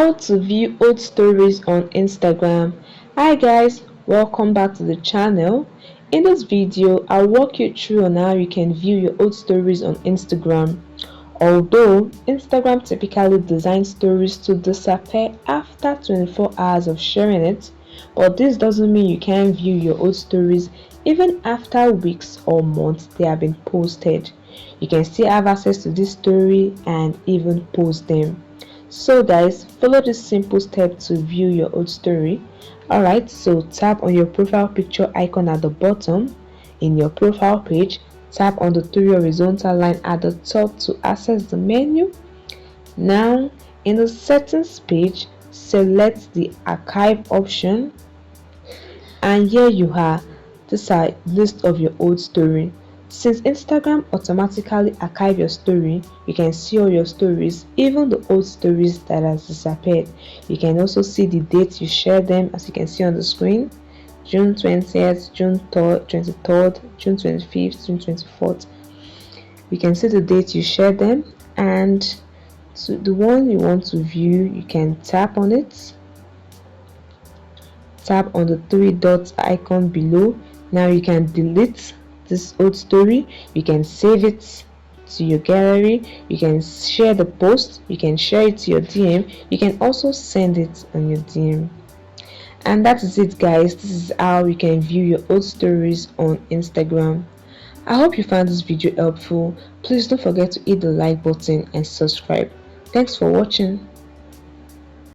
How to view old stories on Instagram. Hi guys, welcome back to the channel. In this video, I'll walk you through on how you can view your old stories on Instagram. Although Instagram typically designs stories to disappear after 24 hours of sharing it, but this doesn't mean you can't view your old stories even after weeks or months they have been posted. You can still have access to this story and even post them. So guys, follow this simple step to view your old story. Alright, so tap on your profile picture icon at the bottom. In your profile page, tap on the three horizontal line at the top to access the menu. Now, in the settings page, select the archive option, and here you are. This is list of your old story. Since Instagram automatically archive your story, you can see all your stories, even the old stories that has disappeared. You can also see the date you shared them, as you can see on the screen. June 20th, June 3rd, 23rd, June 25th, June 24th. You can see the date you shared them, and so the one you want to view, you can tap on it. Tap on the three dots icon below. Now you can delete this old story, you can save it to your gallery, you can share the post, you can share it to your DM, you can also send it on your DM. And that is it guys. This is how you can view your old stories on Instagram. I hope you found this video helpful. Please don't forget to hit the like button and subscribe. Thanks for watching.